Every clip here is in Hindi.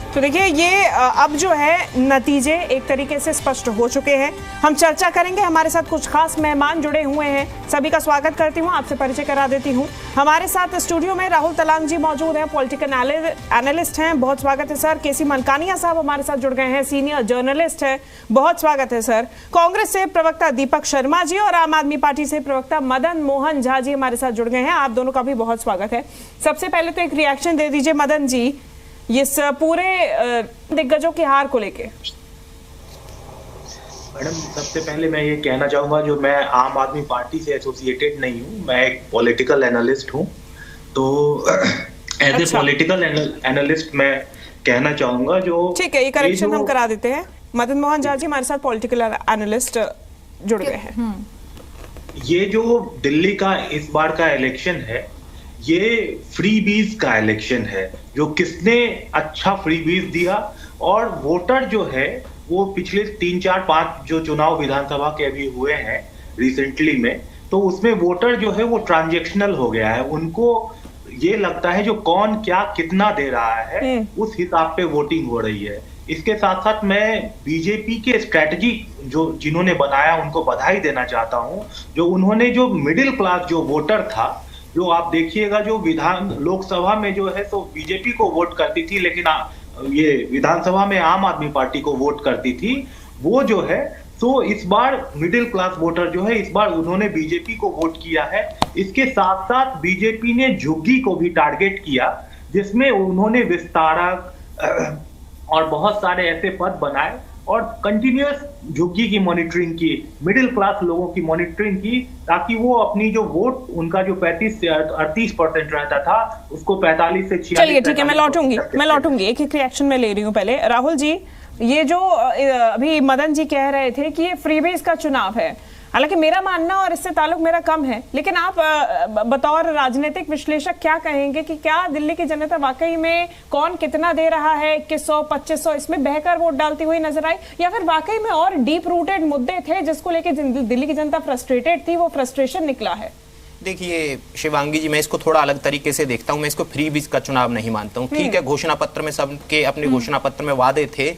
तो देखिए ये अब जो है नतीजे एक तरीके से स्पष्ट हो चुके हैं। हम चर्चा करेंगे, हमारे साथ कुछ खास मेहमान जुड़े हुए हैं, सभी का स्वागत करती हूँ, आपसे परिचय करा देती हूँ। हमारे साथ स्टूडियो में राहुल तलांग जी मौजूद हैं, पॉलिटिकल एनालिस्ट हैं, बहुत स्वागत है सर। केसी मनकानिया साहब हमारे साथ जुड़ गए हैं, सीनियर जर्नलिस्ट हैं, बहुत स्वागत है सर। कांग्रेस से प्रवक्ता दीपक शर्मा जी और आम आदमी पार्टी से प्रवक्ता मदन मोहन झा जी हमारे साथ जुड़ गए हैं, आप दोनों का भी बहुत स्वागत है। सबसे पहले तो एक रिएक्शन दे दीजिए मदन जी इस पूरे दिग्गजों की हार को लेके। मैडम, सबसे पहले मैं ये कहना चाहूंगा, जो मैं आम आदमी पार्टी से एसोसिएटेड नहीं हूँ, मैं एक पॉलिटिकल एनालिस्ट हूँ। तो एज ए पॉलिटिकल एनालिस्ट मैं कहना चाहूंगा जो ठीक है, ये करेक्शन हम करा देते हैं। मदन मोहन झा जी हमारे साथ पॉलिटिकल एनालिस्ट जुड़ गए हैं। ये जो दिल्ली का इस बार का इलेक्शन है, ये फ्रीबीज का इलेक्शन है। जो किसने अच्छा फ्रीबीज दिया, और वोटर जो है वो पिछले 3, 4, 5 जो चुनाव विधानसभा के अभी हुए हैं रिसेंटली में, तो उसमें वोटर जो है वो ट्रांजैक्शनल हो गया है। उनको ये लगता है जो कौन क्या कितना दे रहा है उस हिसाब पे वोटिंग हो रही है। इसके साथ साथ मैं बीजेपी के स्ट्रेटजी जो जिन्होंने बनाया उनको बधाई देना चाहता हूं। जो उन्होंने जो मिडिल क्लास जो वोटर था, जो आप देखिएगा जो लोकसभा में जो है तो बीजेपी को वोट करती थी, लेकिन ये विधानसभा में आम आदमी पार्टी को वोट करती थी, वो जो है तो इस बार मिडिल क्लास वोटर जो है इस बार उन्होंने बीजेपी को वोट किया है। इसके साथ साथ बीजेपी ने झुग्गी को भी टारगेट किया, जिसमें उन्होंने विस्तारक और बहुत सारे ऐसे पद बनाए और कंटिन्यूअस झुग्गी की मॉनिटरिंग की, मिडिल क्लास लोगों की मॉनिटरिंग की, ताकि वो अपनी जो वोट उनका जो 35 से 38% रहता था उसको 45 से 46। चलिए ठीक है, मैं लौटूंगी एक एक रिएक्शन में ले रही हूँ। पहले राहुल जी, ये जो अभी मदन जी कह रहे थे कि ये फ्रीबीज का चुनाव है, हालांकि मेरा मानना और इससे ताल्लुक मेरा कम है, लेकिन आप बतौर राजनीतिक विश्लेषक क्या कहेंगे कि क्या दिल्ली की जनता वाकई में कौन कितना दे रहा है, 2100 2500 इसमें बहकर वोट डालती हुई नजर आई, या फिर वाकई में और डीप रूटेड मुद्दे थे जिसको लेके दिल्ली की जनता फ्रस्ट्रेटेड थी, वो फ्रस्ट्रेशन निकला है? देखिए शिवांगी जी, मैं इसको थोड़ा अलग तरीके से देखता हूं। मैं इसको फ्रीबीज का चुनाव नहीं मानता हूं। ठीक है, घोषणा पत्र में सबके अपने घोषणा पत्र में वादे थे।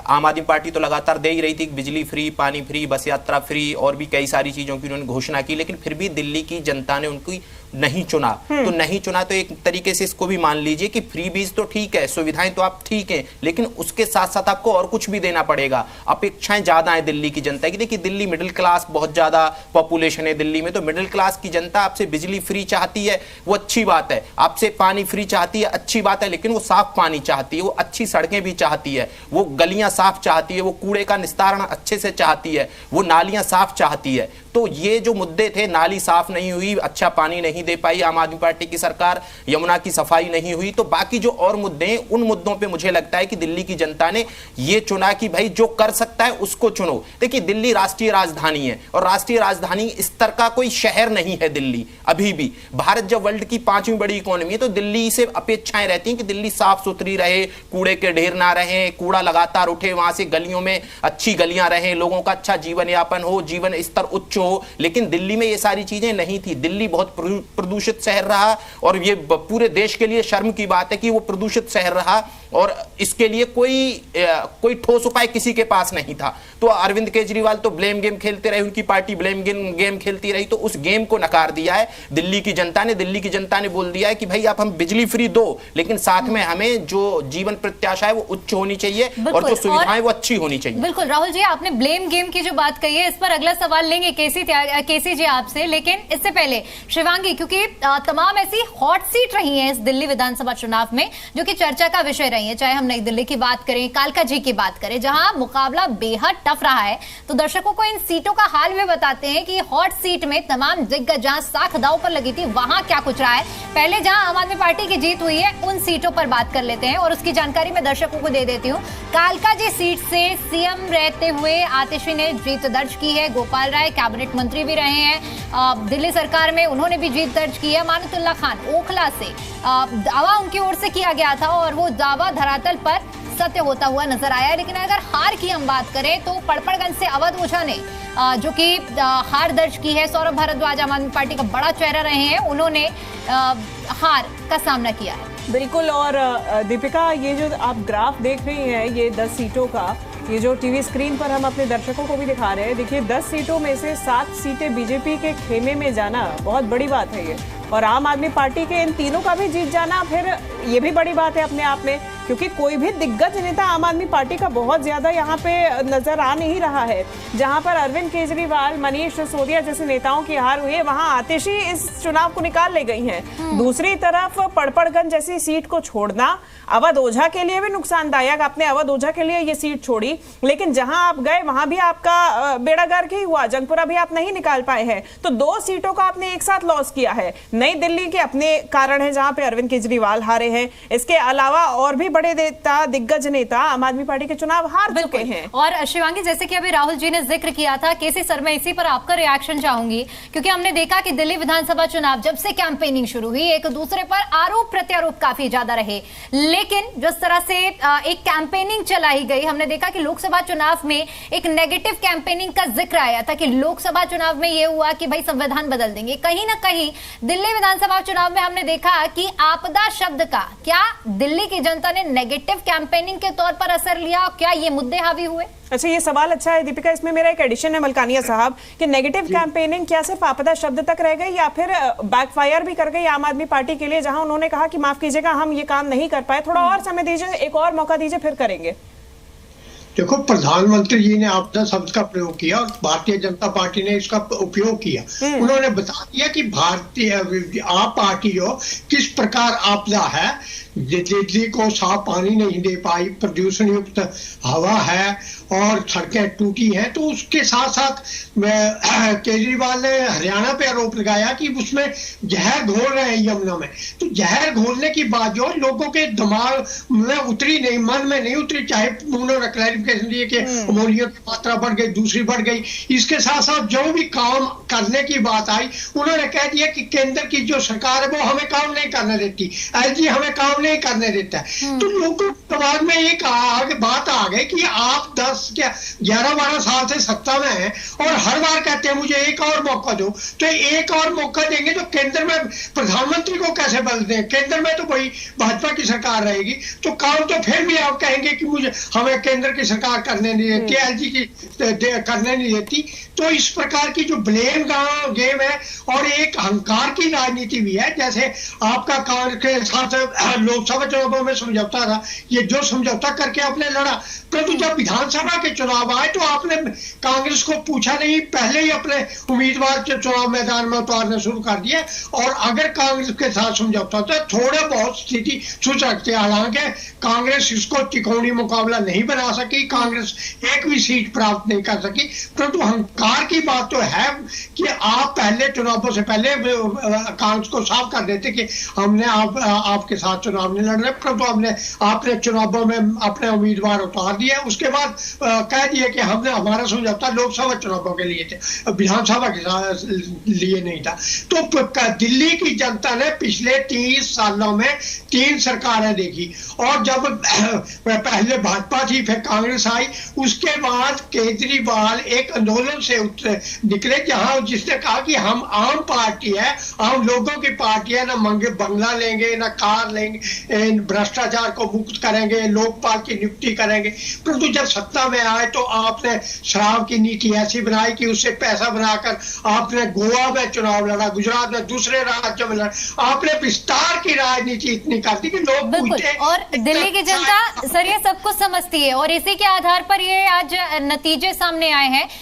आम आदमी पार्टी तो लगातार दे ही रही थी, बिजली फ्री, पानी फ्री, बस यात्रा फ्री और भी कई सारी चीजों की उन्होंने घोषणा की, लेकिन फिर भी दिल्ली की जनता ने उनको नहीं चुना। तो नहीं चुना तो एक तरीके से इसको भी मान लीजिए कि फ्रीबीज तो ठीक है, सुविधाएं तो आप ठीक है, लेकिन उसके साथ साथ आपको और कुछ भी देना पड़ेगा। अपेक्षाएं ज्यादा है दिल्ली की जनता की। देखिए दिल्ली मिडिल क्लास बहुत ज्यादा पॉपुलेशन है दिल्ली में, तो मिडिल क्लास की जनता आपसे बिजली फ्री चाहती है, वो अच्छी बात है, आपसे पानी फ्री चाहती है, अच्छी बात है, लेकिन वो साफ पानी चाहती है, वो अच्छी सड़कें भी चाहती है, वो गलियां साफ चाहती है, वो कूड़े का निस्तारण अच्छे से चाहती है, वो नालियां साफ चाहती है। तो ये जो मुद्दे थे, नाली साफ नहीं हुई, अच्छा पानी नहीं दे पाई आम आदमी पार्टी की सरकार, यमुना की सफाई नहीं हुई, तो बाकी जो और मुद्दे हैं उन मुद्दों पे मुझे लगता है कि दिल्ली की जनता ने ये चुना कि भाई जो कर सकता है उसको चुनो। देखिए दिल्ली राष्ट्रीय राजधानी है और राष्ट्रीय राजधानी स्तर का कोई शहर नहीं है दिल्ली अभी भी। भारत जब वर्ल्ड की 5वीं बड़ी इकोनॉमी है तो दिल्ली से अपेक्षाएं रहती हैं कि दिल्ली साफ सुथरी रहे, कूड़े के ढेर ना रहे, कूड़ा लगातार उठे, वहां से गलियों में अच्छी गलियां रहे, लोगों का अच्छा जीवन यापन हो, जीवन स्तर उच्च हो। लेकिन दिल्ली में ये सारी चीजें नहीं थी। दिल्ली बहुत प्रदूषित शहर रहा और ये पूरे देश के लिए शर्म की बात है कि वो प्रदूषित शहर रहा और इसके लिए कोई ठोस उपाय किसी के पास नहीं था। तो अरविंद केजरीवाल तो ब्लेम गेम खेलते रहे, उनकी पार्टी ब्लेम गेम खेलती रही, तो उस गेम को नकार दिया है दिल्ली की जनता ने। दिल्ली की जनता ने बोल दिया है कि भाई आप हम बिजली फ्री दो, लेकिन साथ में हमें जो जीवन प्रत्याशा है वो उच्च होनी चाहिए और जो सुविधाएं वो अच्छी होनी चाहिए। बिल्कुल राहुल जी, आपने ब्लेम गेम की जो बात कही है, इस पर अगला सवाल लेंगे केसी जी आपसे, लेकिन इससे पहले शिवांगी, क्योंकि तमाम ऐसी हॉट सीट रही है इस दिल्ली विधानसभा चुनाव में जो कि चर्चा का विषय रही है, चाहे हम नई दिल्ली की बात करें, कालका जी की बात करें, जहां मुकाबला बेहद टफ रहा है। तो दर्शकों को इन सीटों का हाल भी बताते हैं कि हॉट सीट में तमाम दिग्गज जहां साख दांव पर लगी थी वहां क्या कुछ रहा है। पहले जहां आम आदमी पार्टी की जीत हुई है उन सीटों पर बात कर लेते हैं और उसकी जानकारी मैं दर्शकों को दे देती हूँ। कालका जी सीट से सीएम रहते हुए आतिशी ने जीत दर्ज की है। गोपाल राय कैबिनेट मंत्री भी रहे हैं दिल्ली सरकार में, उन्होंने भी जीत दर्ज की है। मानतुल्ला खान ओखला से दावा उनकी ओर से किया गया था और वो दावा धरातल पर सत्य होता हुआ नजर आया। लेकिन अगर हार की हम बात करें तो पड़पड़गंज से अवध ओझा ने जो कि हार दर्ज की है। सौरभ भारद्वाज आम आदमी पार्टी का बड़ा चेहरा रहे हैं, उन्होंने हार का सामना किया है। बिल्कुल। और दीपिका, ये जो आप ग्राफ देख रही हैं, ये 10 सीटों का, ये जो टीवी स्क्रीन पर हम अपने दर्शकों को भी दिखा रहे हैं, देखिए 10 सीटों में से 7 सीटें बीजेपी के खेमे में जाना बहुत बड़ी बात है ये। और आम आदमी पार्टी के इन तीनों का भी जीत जाना फिर ये भी बड़ी बात है अपने आप में, क्योंकि कोई भी दिग्गज नेता आम आदमी पार्टी का बहुत ज्यादा यहाँ पे नजर आ नहीं रहा है। जहां पर अरविंद केजरीवाल, मनीष सिसोदिया जैसे नेताओं की हार हुई है, वहां आतिशी इस चुनाव को निकाल ले गई हैं। दूसरी तरफ पड़पड़गंज जैसी सीट को छोड़ना अवध ओझा के लिए भी नुकसानदायक। आपने अवध ओझा के लिए ये सीट छोड़ी, लेकिन जहां आप गए वहां भी आपका बेड़ा गर्क ही हुआ, जंगपुरा भी आप नहीं निकाल पाए हैं। तो 2 सीटों का आपने एक साथ लॉस किया है। नई दिल्ली के अपने कारण है जहां पे अरविंद केजरीवाल हारे हैं, इसके अलावा और भी बड़े नेता, दिग्गज नेता आम आदमी पार्टी के चुनाव हार चुके हैं। और शिवांगी, जैसे कि अभी राहुल जी ने जिक्र किया था, केसी सर, मैं इसी पर आपका रिएक्शन चाहूंगी, क्योंकि हमने देखा कि दिल्ली विधानसभा चुनाव जब से कैंपेनिंग शुरू हुई, एक दूसरे पर आरोप प्रत्यारोप काफी ज्यादा रहे, लेकिन जिस तरह से एक कैंपेनिंग चलाई गई, हमने देखा कि लोकसभा चुनाव में एक नेगेटिव कैंपेनिंग का जिक्र आया था कि लोकसभा चुनाव में यह हुआ कि भाई संविधान बदल देंगे। कहीं ना कहीं दिल्ली विधानसभा चुनाव में हमने देखा कि आपदा शब्द का क्या दिल्ली की जनता ने नेगेटिव कैंपेनिंग के तौर पर असर लिया, क्या ये मुद्दे हावी हुए? अच्छा, ये सवाल अच्छा है दीपिका, इसमें मेरा एक एडिशन है मलकानिया साहब कि नेगेटिव कैंपेनिंग क्या सिर्फ आपदा शब्द तक रह गई या फिर बैकफायर भी कर गई आम आदमी पार्टी के लिए, जहां उन्होंने कहा कि माफ कीजिएगा हम ये काम नहीं कर पाए, थोड़ा और समय दीजिए, एक और मौका दीजिए, फिर करेंगे। देखो, प्रधानमंत्री जी ने आपदा शब्द का प्रयोग किया और भारतीय जनता पार्टी ने इसका उपयोग किया। उन्होंने बता दिया कि भारतीय आप पार्टी जो किस प्रकार आपदा है, दिल्ली को साफ पानी नहीं दे पाई, प्रदूषण युक्त हवा है और सड़कें टूटी हैं। तो उसके साथ साथ केजरीवाल ने हरियाणा पे आरोप लगाया कि उसमें जहर घोल रहे हैं यमुना में। तो जहर घोलने की बात जो लोगों के दिमाग में उतरी नहीं, मन में नहीं उतरी, चाहे उन्होंने क्लैरिफिकेशन दिए कि अमोनिया की मात्रा बढ़ गई, दूसरी बढ़ गई। इसके साथ साथ जो भी काम करने की बात आई, उन्होंने कह दिया कि केंद्र की जो सरकार है वो हमें काम नहीं करने देती, एलजी हमें काम नहीं करने देता है। तो लोगों के दिमाग में एक बात आ गई कि आप 10 या 11-12 साल से सत्ता में हैं और हर बार कहते हैं मुझे एक और मौका दो। तो एक और मौका देंगे तो केंद्र में प्रधानमंत्री को कैसे बदलते हैं? केंद्र में तो वही भाजपा की सरकार रहेगी, तो काम तो फिर भी आप कहेंगे कि मुझे हमें केंद्र की सरकार करने नहीं देती, एलजी की करने नहीं देती। तो इस प्रकार की जो ब्लेम गेम है और एक अहंकार की राजनीति भी है। जैसे आपका कांग्रेस के साथ लोकसभा चुनावों में समझौता था, ये जो समझौता करके आपने लड़ा, परंतु जब विधानसभा के चुनाव आए तो आपने कांग्रेस को पूछा नहीं, पहले ही अपने उम्मीदवार के चुनाव मैदान में उतारना शुरू कर दिया। और अगर कांग्रेस के साथ समझौता होता है, थोड़े बहुत स्थिति सोच सकते हैं। हालांकि कांग्रेस इसको तिकोनी मुकाबला नहीं बना सकी, कांग्रेस एक भी सीट प्राप्त नहीं कर सकी, परंतु अहंकार की बात तो है कि आप पहले चुनावों से पहले कांग्रेस को साफ कर देते कि हमने आपके साथ चुनाव नहीं लड़ रहे, परंतु आपने चुनावों में अपने उम्मीदवार उतार दिया। उसके बाद कह दिया कि हमने हमारा समझौता लोकसभा चुनावों के लिए थे, विधानसभा के लिए नहीं था। तो दिल्ली की जनता ने पिछले 30 सालों में 3 सरकारें देखी, और जब पहले भाजपा थी फिर कांग्रेस आई, उसके बाद केजरीवाल एक आंदोलन से निकले जहां जिसने कहा कि हम आम पार्टी है, आम लोगों की पार्टी है, ना मंगे बंगला लेंगे ना कार लेंगे, भ्रष्टाचार को मुक्त करेंगे, लोकपाल की नियुक्ति करेंगे। परंतु जब सत्ता में आए तो आपने शराब की नीति ऐसी बनाई कि उससे पैसा बनाकर आपने गोवा में चुनाव लड़ा, गुजरात में, दूसरे राज्यों में लड़ा, आपने विस्तार की राजनीति इतनी कर दी कि लोग पूछे। और दिल्ली की जनता सर ये सब कुछ समझती है और इसी के आधार पर ये आज नतीजे सामने आए हैं।